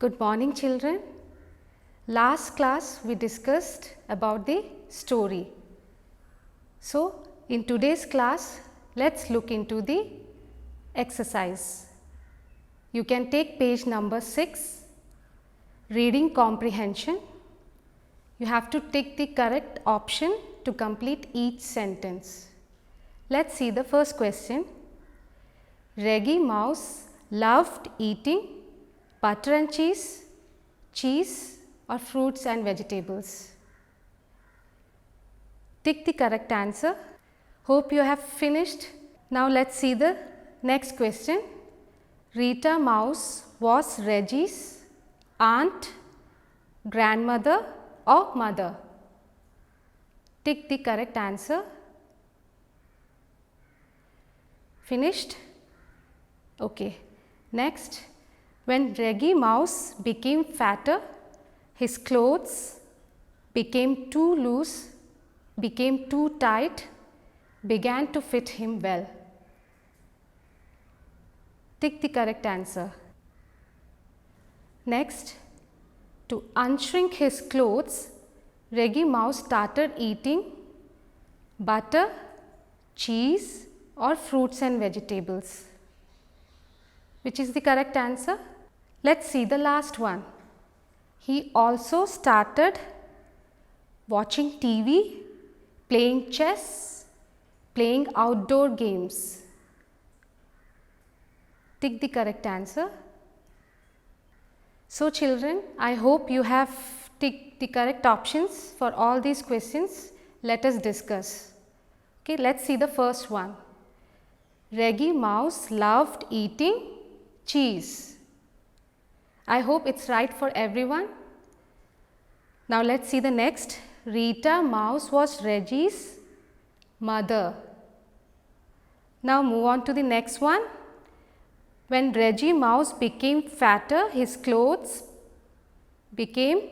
Good morning, children. Last class we discussed about the story. So, in today's class, let's look into the exercise. You can take page number 6, reading comprehension. You have to take the correct option to complete each sentence. Let's see the first question. Reggie Mouse loved eating butter and cheese or fruits and vegetables. Tick the correct answer. Hope you have finished. Now let's see the next question. Rita Mouse was Reggie's aunt, grandmother or mother. Tick the correct answer. Finished? Okay. Next. When Reggie Mouse became fatter, his clothes became too loose, became too tight, began to fit him well. Tick the correct answer. Next, to unshrink his clothes, Reggie Mouse started eating butter, cheese or fruits and vegetables. Which is the correct answer? Let's see the last one. He also started watching TV, playing chess, playing outdoor games. Tick the correct answer. So children, I hope you have ticked the correct options for all these questions. Let us discuss. Okay, let's see the first one. Reggie Mouse loved eating cheese. I hope it's right for everyone. Now let's see the next. Rita Mouse was Reggie's mother. Now move on to the next one. When Reggie Mouse became fatter, his clothes became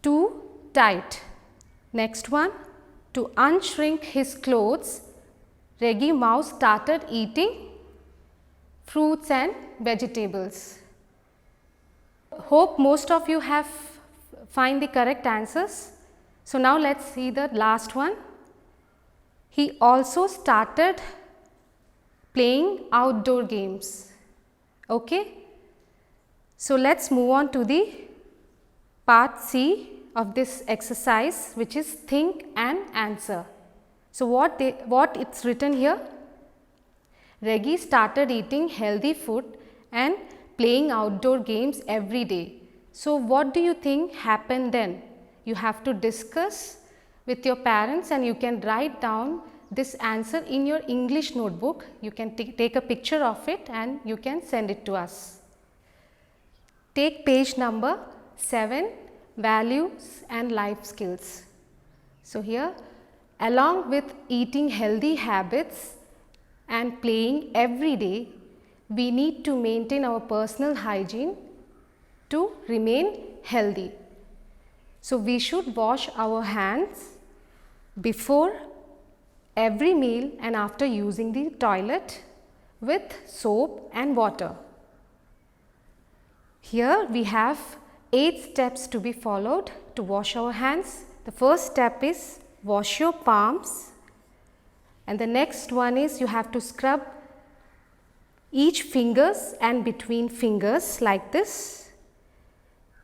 too tight. Next one. To unshrink his clothes, Reggie Mouse started eating fruits and vegetables. Hope most of you have find the correct answers. So now let's see the last one. He also started playing outdoor games. Okay. So let's move on to the part C of this exercise, which is think and answer. So what it's written here? Reggie started eating healthy food and playing outdoor games every day. So what do you think happened then? You have to discuss with your parents and you can write down this answer in your English notebook. You can take a picture of it and you can send it to us. Take page number 7, values and life skills. So here, along with eating healthy habits and playing every day, we need to maintain our personal hygiene to remain healthy. So we should wash our hands before every meal and after using the toilet with soap and water. Here we have 8 steps to be followed to wash our hands. The first step is wash your palms, and the next one is you have to scrub each fingers and between fingers like this,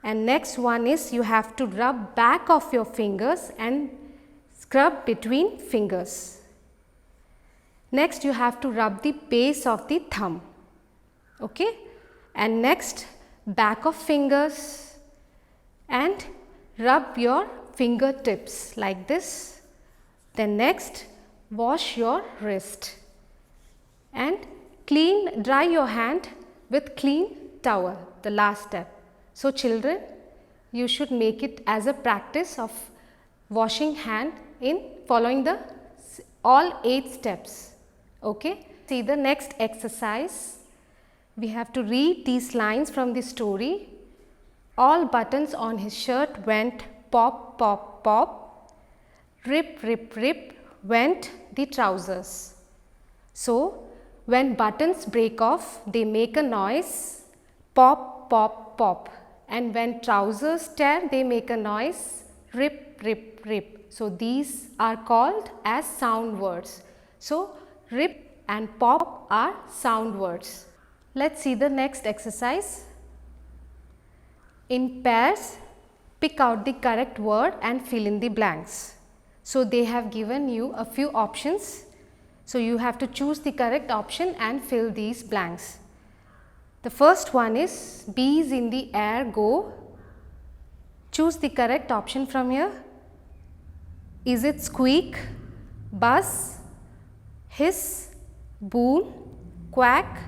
and next one is you have to rub back of your fingers and scrub between fingers. Next you have to rub the base of the thumb, okay, and next back of fingers and rub your fingertips like this. Then next wash your wrist and dry your hand with clean towel, the last step. So children, you should make it as a practice of washing hand in following the all 8 steps. Okay. See the next exercise. We have to read these lines from the story. All buttons on his shirt went pop, pop, pop. Rip, rip, rip went the trousers. So when buttons break off, they make a noise pop, pop, pop, pop. And when trousers tear, they make a noise, rip, rip, rip. So these are called as sound words. So rip and pop are sound words. Let's see the next exercise. In pairs, pick out the correct word and fill in the blanks. So they have given you a few options. So you have to choose the correct option and fill these blanks. The first one is bees in the air go. Choose the correct option from here. Is it squeak, buzz, hiss, boom, quack,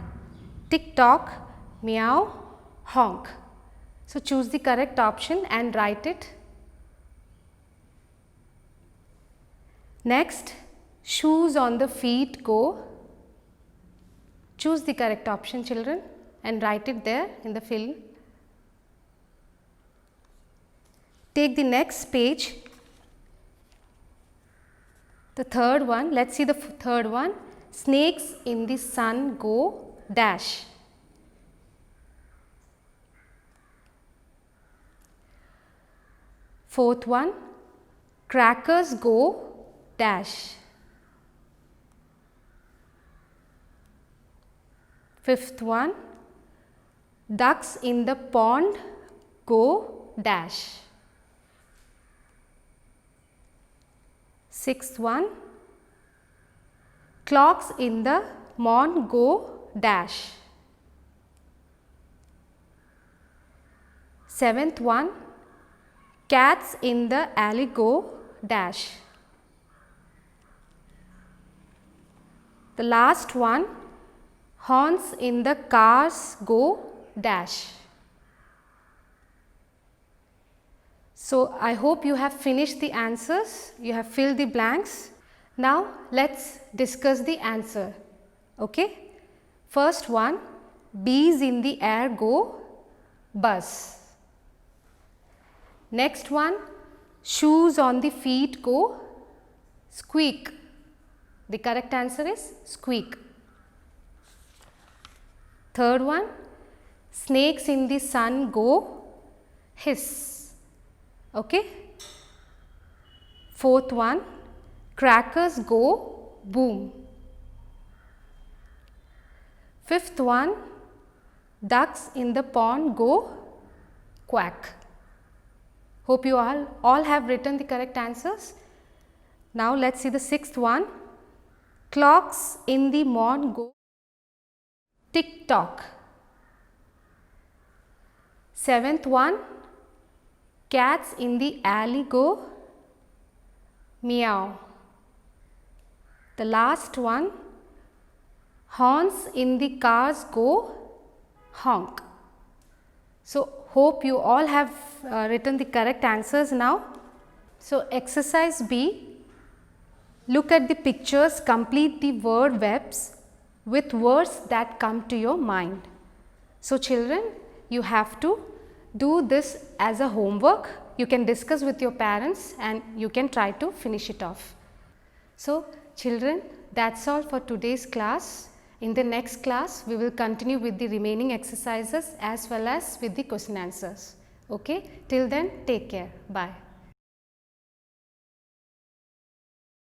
tick tock, meow, honk? So choose the correct option and write it. Next, shoes on the feet go. Choose the correct option, children, and write it there in the fill. Take the next page. The third one, let's see the third one. Snakes in the sun go dash. Fourth one, crackers go dash. Fifth one, ducks in the pond go dash. Sixth one, clocks in the morn go dash. Seventh one, cats in the alley go dash. The last one, horns in the cars go dash. So I hope you have finished the answers, you have filled the blanks. Now let's discuss the answer. Okay? First one, bees in the air go buzz. Next one, shoes on the feet go squeak. The correct answer is squeak. Third one, snakes in the sun go hiss. Okay. Fourth one, crackers go boom. Fifth one, ducks in the pond go quack. Hope you all have written the correct answers. Now let's see the sixth one. Clocks in the morn go tick tock. Seventh one, cats in the alley go meow. The last one, horns in the cars go honk. So hope you all have written the correct answers now. So exercise B, look at the pictures, complete the word webs with words that come to your mind. So children, you have to do this as a homework. You can discuss with your parents and you can try to finish it off. So children, that's all for today's class. In the next class, we will continue with the remaining exercises as well as with the question answers. Okay? Till then, take care. Bye.